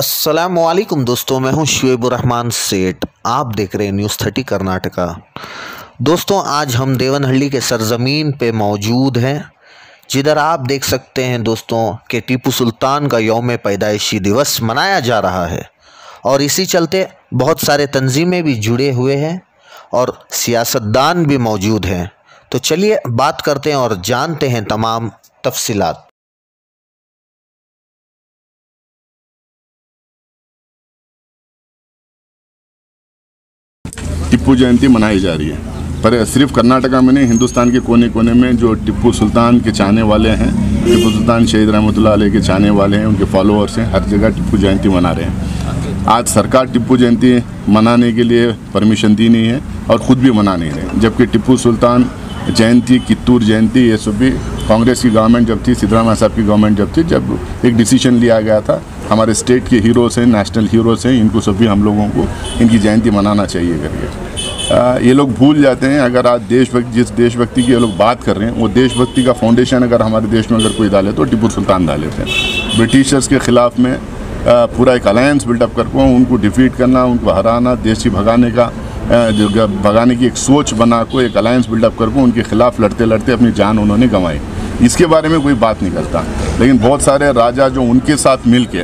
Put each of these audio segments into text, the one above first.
अस्सलामुअलैकुम दोस्तों, मैं हूं शुएबुर रहमान सेठ। आप देख रहे हैं न्यूज़ 30 कर्नाटका। दोस्तों, आज हम देवनहल्ली के सरजमीन पे मौजूद हैं, जिधर आप देख सकते हैं दोस्तों कि टीपू सुल्तान का यौम पैदाइशी दिवस मनाया जा रहा है और इसी चलते बहुत सारे तंजीमें भी जुड़े हुए हैं और सियासतदान भी मौजूद हैं। तो चलिए बात करते हैं और जानते हैं तमाम तफसीलात। टिप्पू जयंती मनाई जा रही है, पर सिर्फ कर्नाटका में नहीं, हिंदुस्तान के कोने कोने में जो टिप्पू सुल्तान के चाहने वाले हैं, टिप्पू सुल्तान शहीद रहमतुल्लाह अलैह के चाहने वाले हैं, उनके फॉलोअर्स हैं, हर जगह टिप्पू जयंती मना रहे हैं। आज सरकार टिप्पू जयंती मनाने के लिए परमिशन दी नहीं है और ख़ुद भी मना नहीं रहे, जबकि टिप्पू सुल्तान जयंती, कित्तूर जयंती, ये सब भी कांग्रेस की गवर्नमेंट जब थी, सिद्धरामैया साहब की गवर्नमेंट जब थी, जब एक डिसीजन लिया गया था, हमारे स्टेट के हीरोज़ हैं, नेशनल हीरोज़ हैं, इनको सभी हम लोगों को इनकी जयंती मनाना चाहिए करके। ये लोग भूल जाते हैं, अगर आज जिस देशभक्ति की ये लोग बात कर रहे हैं, वो देशभक्ति का फाउंडेशन अगर हमारे देश में अगर कोई डाले तो टिप्पू सुल्तान डाले थे। ब्रिटिशर्स के ख़िलाफ़ में पूरा एक अलायंस बिल्डअप करके उनको डिफीट करना, उनको हराना, देश से भगाने की एक सोच बना को एक अलायंस बिल्डअप करके उनके खिलाफ लड़ते लड़ते अपनी जान उन्होंने गंवाई। इसके बारे में कोई बात नहीं करता, लेकिन बहुत सारे राजा जो उनके साथ मिलके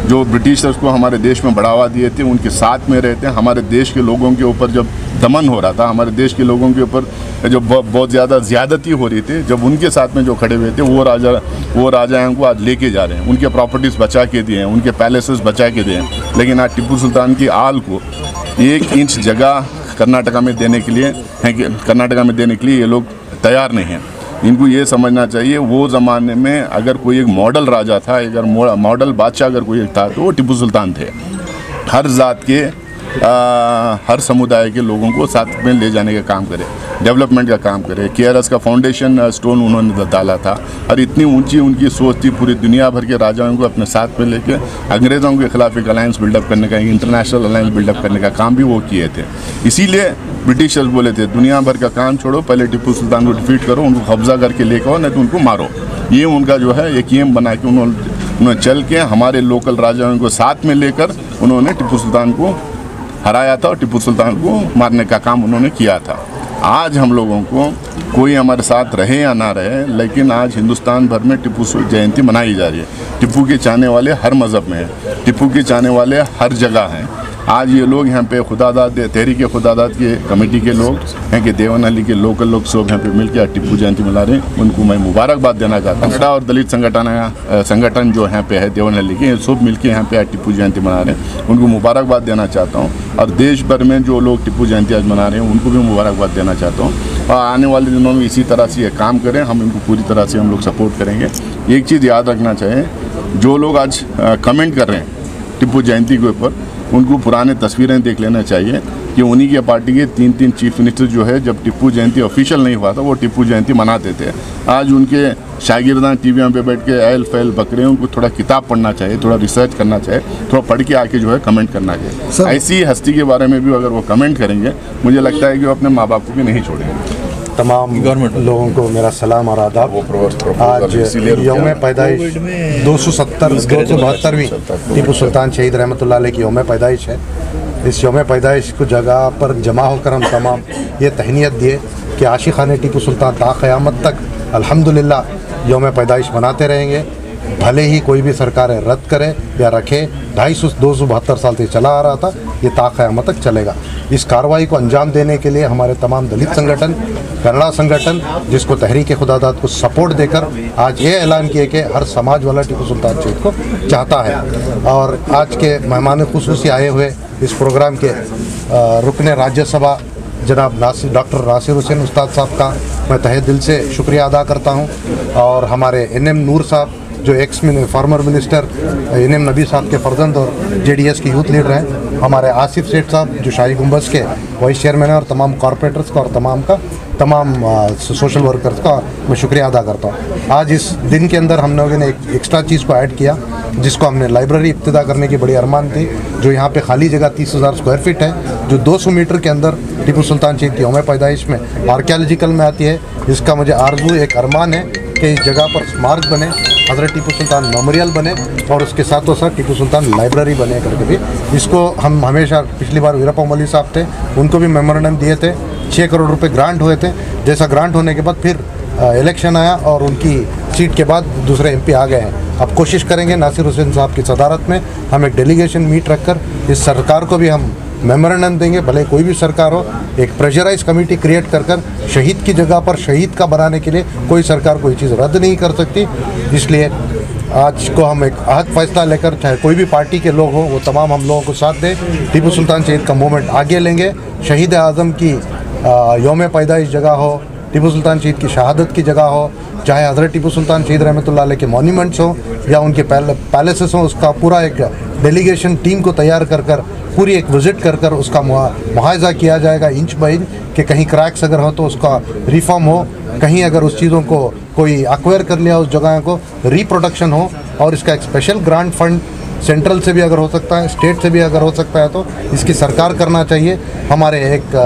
जो ब्रिटिशर्स को हमारे देश में बढ़ावा दिए थे, उनके साथ में रहते हैं। हमारे देश के लोगों के ऊपर जब दमन हो रहा था, हमारे देश के लोगों के ऊपर जो बहुत ज़्यादा ज़्यादती हो रही थी, जब उनके साथ में जो खड़े हुए थे वो राजाओं को आज लेके जा रहे हैं, उनके प्रॉपर्टीज़ बचा के दिए हैं, उनके पैलेसेस बचा के दिए हैं। लेकिन आज टिप्पू सुल्तान की आल को 1 इंच जगह कर्नाटका में देने के लिए ये लोग तैयार नहीं हैं। इनको ये समझना चाहिए, वो ज़माने में अगर कोई एक मॉडल राजा था, अगर मॉडल बादशाह अगर कोई था, तो वो टिप्पू सुल्तान थे। हर जात के हर समुदाय के लोगों को साथ में ले जाने का काम करे, डेवलपमेंट का काम करे। केआरएस का फाउंडेशन स्टोन उन्होंने डाला था और इतनी ऊंची उनकी सोच थी, पूरी दुनिया भर के राजाओं को अपने साथ में लेके अंग्रेज़ों के खिलाफ एक अलायंस बिल्डअप करने का, इंटरनेशनल अलायंस बिल्डअप करने का काम भी वो किए थे। इसीलिए ब्रिटिशर्स बोले थे, दुनिया भर का काम छोड़ो, पहले टिप्पू सुल्तान को डिफीट करो, उनको कब्जा करके लेकर आओ, नहीं तो उनको मारो। ये उनका जो है एक एम बना के उन्होंने चल के हमारे लोकल राजाओं को साथ में लेकर उन्होंने टिप्पू सुल्तान को हराया था और टिप्पू सुल्तान को मारने का काम उन्होंने किया था। आज हम लोगों को कोई हमारे साथ रहे या ना रहे, लेकिन आज हिंदुस्तान भर में टिप्पू जयंती मनाई जा रही है। टिप्पू के चाहने वाले हर मज़हब में हैं, टिप्पू के चाहने वाले हर जगह हैं। आज ये लोग यहाँ पे खुदादाद तहरीक खुदादाद के कमेटी के लोग हैं कि देवनहल्ली के लोकल लोग सब यहाँ पे मिलकर टिप्पू जयंती मना रहे हैं, उनको मैं मुबारकबाद देना चाहता हूँ। और दलित संगठन जो यहाँ पे है देवनहल्ली के, सब मिलकर यहाँ पे टिप्पू जयंती मना रहे हैं, उनको मुबारकबाद देना चाहता हूँ। और देश भर में जो लोग टिप्पू जयंती आज मना रहे हैं, उनको भी मुबारकबाद देना चाहता हूँ। और आने वाले दिनों में इसी तरह से ये काम करें, हम इनको पूरी तरह से हम लोग सपोर्ट करेंगे। एक चीज़ याद रखना चाहिए, जो लोग आज कमेंट कर रहे हैं टिप्पू जयंती के ऊपर, उनको पुराने तस्वीरें देख लेना चाहिए कि उन्हीं के पार्टी के 3 चीफ मिनिस्टर जो है, जब टिप्पू जयंती ऑफिशियल नहीं हुआ था, वो टिप्पू जयंती मनाते थे। आज उनके शागिर्दान टीवियों पे बैठ के एल फैल बकरे, उनको थोड़ा किताब पढ़ना चाहिए, थोड़ा रिसर्च करना चाहिए, थोड़ा पढ़ के आके जो है कमेंट करना चाहिए। ऐसी हस्ती के बारे में भी अगर वो कमेंट करेंगे, मुझे लगता है कि वो अपने माँ बाप को भी नहीं छोड़ेंगे। तमाम लोगों को मेरा सलाम और आदाब। आज यौम पैदाइश 272वीं टीपू सुल्तान शहीद रहमतुल्लाह अलैह की यौम पैदाइश है। इस यौम पैदाइश को जगह पर जमा होकर हम तमाम ये तहनीत दिए कि आशिक़ाने टीपू सुल्तान ता क़यामत तक अल्हम्दुलिल्लाह यौम पैदाइश मनाते रहेंगे, भले ही कोई भी सरकारें रद्द करे या रखे। 272 साल से चला आ रहा था, ये ता क़यामत तक चलेगा। इस कार्रवाई को अंजाम देने के लिए हमारे तमाम दलित संगठन, कन्नड़ा संगठन, जिसको तहरीक खुदादाद को सपोर्ट देकर आज ये ऐलान किए कि हर समाज वाला टिप्पू सुल्तान शहीद को चाहता है। और आज के मेहमान खुसूसी आए हुए इस प्रोग्राम के रुकने राज्यसभा जनाब डॉक्टर नासिर हुसैन उस्ताद साहब का मैं तहे दिल से शुक्रिया अदा करता हूँ। और हमारे NM नूर साहब जो फॉर्मर मिनिस्टर NM नबी साहब के फर्जंद और JDS के यूथ लीडर हैं, हमारे आसिफ सेठ साहब जो शाही गुंबज के वाइस चेयरमैन हैं, और तमाम कॉरपोरेटर्स का और तमाम सोशल वर्कर्स का मैं शुक्रिया अदा करता हूँ। आज इस दिन के अंदर हम लोगों ने एक एक्स्ट्रा चीज़ को ऐड किया, जिसको हमने लाइब्रेरी इब्तिदा करने की बड़ी अरमान थी, जो यहाँ पे खाली जगह 30,000 स्क्वायर फीट है, जो 200 मीटर के अंदर टिप्पू सुल्तान शहीद की यौम पैदाइश में आर्कियोलॉजिकल में आती है। इसका मुझे आरज़ू एक अरमान है कि इस जगह पर स्मारक बने, हज़रत टीपू सुल्तान मेमोरियल बने और उसके साथों साथ टीपू सुल्तान लाइब्रेरी बने करके भी इसको हम हमेशा, पिछली बार वीरप्पा मोइली साहब थे, उनको भी मेमोरेंडम दिए थे, 6 करोड़ रुपए ग्रांट हुए थे। जैसा ग्रांट होने के बाद फिर इलेक्शन आया और उनकी सीट के बाद दूसरे एमपी आ गए हैं। अब कोशिश करेंगे नासिर हुसैन साहब की सदारत में हम एक डेलीगेशन मीट रखकर इस सरकार को भी हम मेमोरेंडम देंगे, भले कोई भी सरकार हो, एक प्रेशराइज कमेटी क्रिएट कर शहीद की जगह पर शहीद का बनाने के लिए कोई सरकार कोई चीज़ रद्द नहीं कर सकती। इसलिए आज को हम एक अहद फैसला लेकर, चाहे कोई भी पार्टी के लोग हों, वो तमाम हम लोगों को साथ दें, टीपू सुल्तान शहीद का मूवमेंट आगे लेंगे। शहीद आज़म की यौम पैदाइश जगह हो, टीपू सुल्तान शहीद की शहादत की जगह हो, चाहे हज़रत टीपू सुल्तान शहीद रहमतुल्लाह अलैह के मॉन्यूमेंट्स हों या उनके पैलेसेस हों, उसका पूरा एक डेलीगेशन टीम को तैयार कर पूरी एक विज़िट कर उसका मुआयजा किया जाएगा इंच बाय इंच कि कहीं क्रैक्स अगर हो तो उसका रिफॉर्म हो, कहीं अगर उस चीज़ों को कोई एक्वायर कर लिया उस जगह को रिप्रोडक्शन हो, और इसका एक स्पेशल ग्रांट फंड सेंट्रल से भी अगर हो सकता है, स्टेट से भी अगर हो सकता है तो इसकी सरकार करना चाहिए। हमारे एक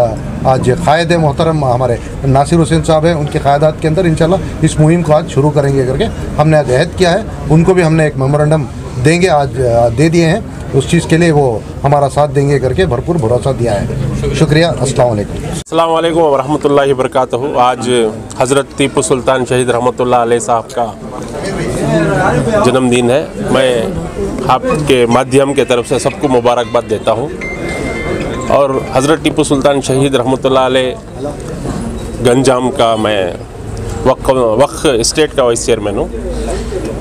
आज कायद मोहतरम हमारे नासिर हुसैन साहब हैं, उनके क़यादत के अंदर इंशाल्लाह इस मुहिम को आज शुरू करेंगे करके हमने आज अहद किया है। उनको भी हमने एक मेमोरेंडम देंगे, आज दे दिए हैं, उस चीज़ के लिए वो हमारा साथ देंगे करके भरपूर भरोसा दिया है। शुक्रिया। अस्सलाम वालेकुम व रहमतुल्लाहि व बरकातहू। आज हज़रत टीपू सुल्तान शहीद रहमतुल्लाह अलैह साहब का जन्मदिन है। मैं आपके माध्यम के तरफ से सबको मुबारकबाद देता हूँ। और हज़रत टीपू सुल्तान शहीद रहमतुल्लाह अलैह गंजाम का मैं वक्फ स्टेट का वाइस चेयरमैन हूँ।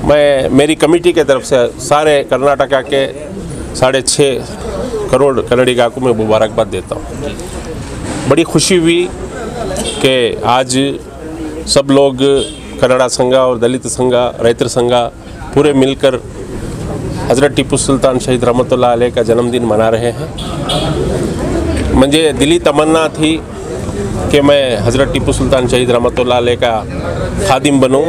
मैं मेरी कमेटी के तरफ से सारे कर्नाटका के 6.5 करोड़ कन्नडिगा को मैं मुबारकबाद देता हूँ। बड़ी खुशी हुई कि आज सब लोग कन्नड़ा संघ और दलित संघ, रैतर संघ पूरे मिलकर हज़रत टीपू सुल्तान शहीद रहमतुल्लाह अलैह का जन्मदिन मना रहे हैं। मुझे दिली तमन्ना थी कि मैं हज़रत टीपू सुल्तान शहीद रहमतुल्लाह अलैह का खादिम बनूं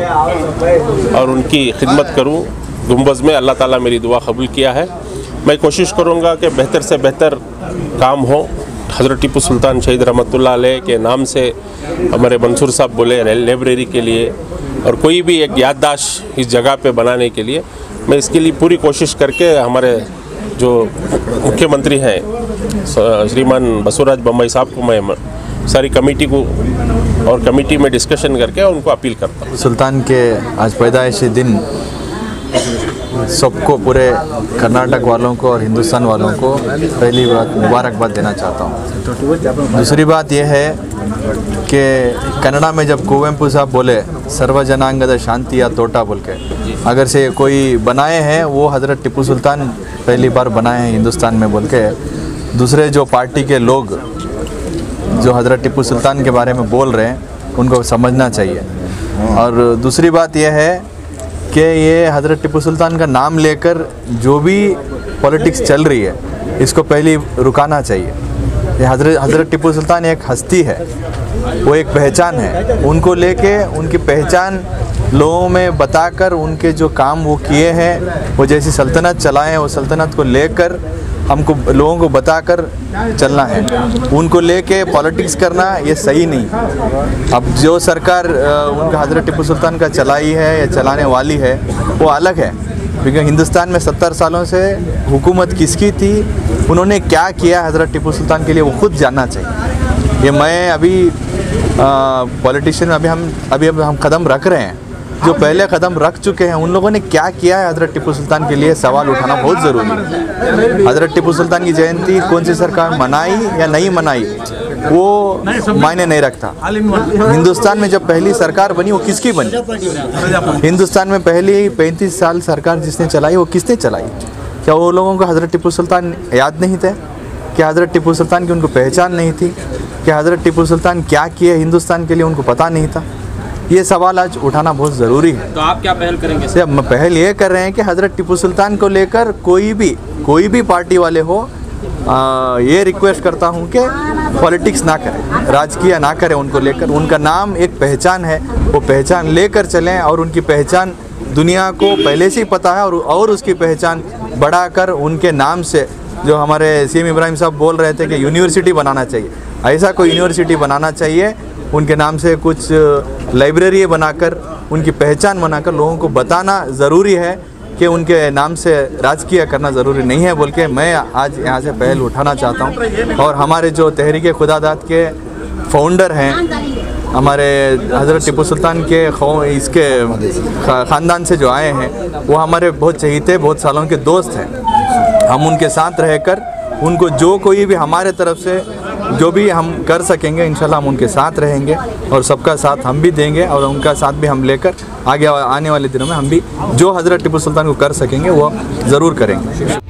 और उनकी खिदमत करूं। गुंबज़ में अल्लाह ताला मेरी दुआ कबूल किया है। मैं कोशिश करूंगा कि बेहतर से बेहतर काम हो। हज़रत टीपू सुल्तान शहीद रहमतुल्लाह अलैह के नाम से हमारे मंसूर साहब बोले लाइब्रेरी के लिए और कोई भी एक याददाश्त इस जगह पे बनाने के लिए, मैं इसके लिए पूरी कोशिश करके हमारे जो मुख्यमंत्री हैं श्रीमान बसवराज बम्बई साहब को मैं सारी कमेटी को और कमेटी में डिस्कशन करके उनको अपील करता हूँ। सुल्तान के आज पैदाइशी दिन सबको, पूरे कर्नाटक वालों को और हिंदुस्तान वालों को पहली बात मुबारकबाद देना चाहता हूँ। दूसरी बात यह है कि कन्नड़ा में जब कुवेंपु साहब बोले सर्व जनांगद शांति या तोटा बोल के, अगर से कोई बनाए हैं वो हज़रत टीपू सुल्तान पहली बार बनाए हैं हिंदुस्तान में बोल के। दूसरे जो पार्टी के लोग जो हज़रत टीपू सुल्तान के बारे में बोल रहे हैं उनको समझना चाहिए। और दूसरी बात यह है कि ये हज़रत टीपू सुल्तान का नाम लेकर जो भी पॉलिटिक्स चल रही है इसको पहले रुकाना चाहिए। ये हज़रत टीपू सुल्तान एक हस्ती है, वो एक पहचान है। उनको लेके उनकी पहचान लोगों में बताकर उनके जो काम वो किए हैं, वो जैसी सल्तनत चलाएं, वो सल्तनत को लेकर हमको लोगों को बताकर चलना है। उनको लेके पॉलिटिक्स करना ये सही नहीं। अब जो सरकार उनका हज़रत टीपू सुल्तान का चलाई है या चलाने वाली है वो अलग है, क्योंकि हिंदुस्तान में 70 सालों से हुकूमत किसकी थी, उन्होंने क्या किया हज़रत टीपू सुल्तान के लिए, वो खुद जानना चाहिए। ये मैं अभी पॉलिटिशियन अभी हम कदम रख रहे हैं, जो पहले कदम रख चुके हैं उन लोगों ने क्या किया है हज़रत टीपू सुल्तान के लिए, सवाल उठाना बहुत ज़रूरी है। हज़रत टीपू सुल्तान की जयंती कौन सी सरकार मनाई या नहीं मनाई वो मायने नहीं रखता। हिंदुस्तान में जब पहली सरकार बनी वो किसकी बनी? हिंदुस्तान में पहली 35 साल सरकार जिसने चलाई वो किसने चलाई? क्या वो लोगों को हज़रत टीपू सुल्तान याद नहीं थे? क्या हज़रत टीपू सुल्तान की उनको पहचान नहीं थी? क्या हज़रत टीपू सुल्तान क्या किए हिंदुस्तान के लिए उनको पता नहीं था? ये सवाल आज उठाना बहुत ज़रूरी है। तो आप क्या पहल करेंगे? हम पहल ये कर रहे हैं कि हज़रत टीपू सुल्तान को लेकर कोई भी पार्टी वाले हो, ये रिक्वेस्ट करता हूँ कि पॉलिटिक्स ना करें, राजकीय ना करें उनको लेकर। उनका नाम एक पहचान है, वो पहचान लेकर चलें और उनकी पहचान दुनिया को पहले से ही पता है और उसकी पहचान बढ़ाकर उनके नाम से, जो हमारे सीएम इब्राहिम साहब बोल रहे थे कि यूनिवर्सिटी बनाना चाहिए, ऐसा कोई यूनिवर्सिटी बनाना चाहिए उनके नाम से कुछ लाइब्रेरी बनाकर उनकी पहचान बनाकर लोगों को बताना ज़रूरी है कि उनके नाम से राजकीय करना ज़रूरी नहीं है बोल के मैं आज यहाँ से पहल उठाना चाहता हूँ। और हमारे जो तहरीक खुदादाद के फाउंडर हैं, हमारे हज़रत टीपू सुल्तान के इसके ख़ानदान से जो आए हैं, वो हमारे बहुत चहीते, बहुत सालों के दोस्त हैं। हम उनके साथ रहकर उनको जो कोई भी हमारे तरफ से जो भी हम कर सकेंगे इंशाल्लाह हम उनके साथ रहेंगे और सबका साथ हम भी देंगे और उनका साथ भी हम लेकर आगे आने वाले दिनों में हम भी जो हज़रत टीपू सुल्तान को कर सकेंगे वो ज़रूर करेंगे।